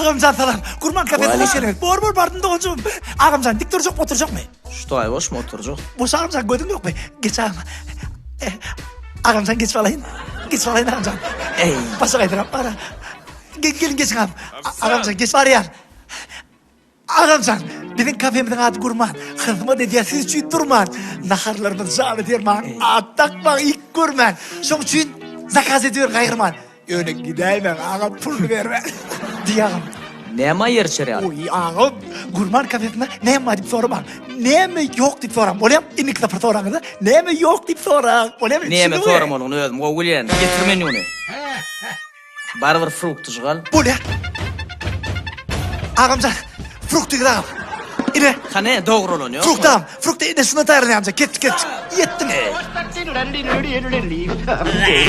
Ağamcan salam. Gurman kafede hoş geldiniz. Bor bardın da hocam. Ağamcan dik duracak mı oturacak mı? Что, boş mu oturacak? Boş ağamcan gördün yok mu? Geç ağam. Ağamcan geç falayın. Geç falayın ağamcan. Başa kaydıram. Ara. Gelin geç ağam. Ağamcan geç var ya. Ağamcan. Benim kafemden adı Gurman. Hızıma dediği siz için durman. Naharlarımın zahmet ederman. Atakma ilk Gurman. Son için zakaz ediyor gayırman. Öyle gideyim ben ağam pulunu verme. Diye ağam. Neyma yer çere al? Oy ağam, Gurman kafesinde ne mi deyip soram. Ne mi yok deyip soram. Olayım, inik de soram da. Ne mi yok deyip soram. Olayım. Neyme soram onu özüm. O gülen. Getirmen onu. Barbar fruktu çıgal. Böyle. Ağamcan, fruktu gidağım. İne. Kane doğrulunuyor. Fruktam. Frukta ine şuna tayarını amca. Get. Yettim.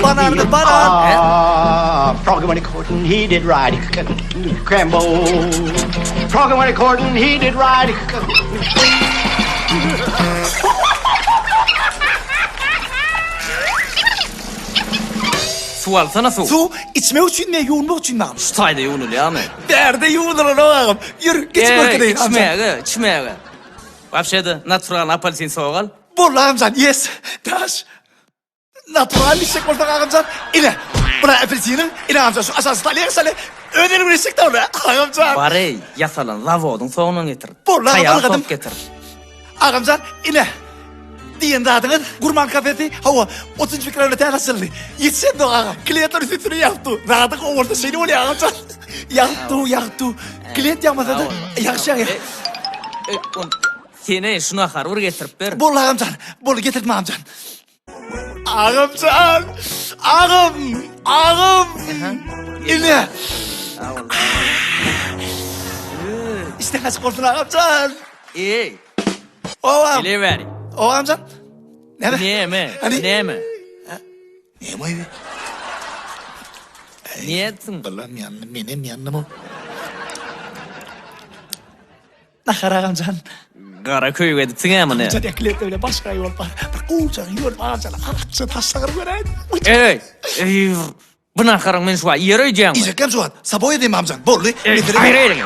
Bananı banan. Froggy when he courtin', he did ride Crambo. Froggy when he courtin', he did ride Su alsana su. Su içmek için mi, yoğunmak için mi ağam? Stayda yoğunul ya mı? Nerede yoğunlar o ağam? Yürü, geç korkudayın amca. İçmeye. Вообще-то, natural apelsin soğal. Bolla ağamcan, yes. Taş. Natural işek ortak ağamcan. İne. Buna apelsinin, ine ağamcan. Şu aşağısı talaya sale. Önerim işek de orada. Ağamcan. Bari yasalan lavodun soğunun getir. Bolla Kayağı ağamcan. top getir. Ağamcan, ine. Diyen dağdığın Gurman kafesi hava 30 fikirlerine tanısıldı. Yetsen de ağa. Kliyatlar üstünü yaktı. Dağdık o orta şeyini oluyor ağamcan. Yaktı. Kliyat yapmasa da yakşı ya. Seni şunu akar vur getirip ver. Bolla ağamcan. Bolla getirtme ağamcan. Ağamcan. Ağam. İne. İşte kaç korktun ağamcan. İyi. Oğam. Bile ver. O amcan. Ne be? Niye mi? Hani? Niye mi? Niye mi evi? Niye etsin? Allah'ım yandım, benim yandım o. Nakara amcan. Karaköy editsin ama ne? Amcan yaklet öyle başka yol var. Bak uçan yol var amcan. Akça taşlar gören. Ey. Buna karın men şu yer öyeceğim. İzekkem şu an. Sabah edeyim amcan. Borlu. Hayır.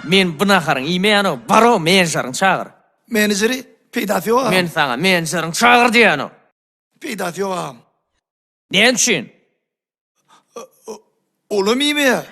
Men buna karın imeyanı baro menajerin çağır. Menajeri peydatıyor ağam. Men sana menajerin çağır diyano. Peydatıyor ağam. Ne için? Oğlum iyi mi ya?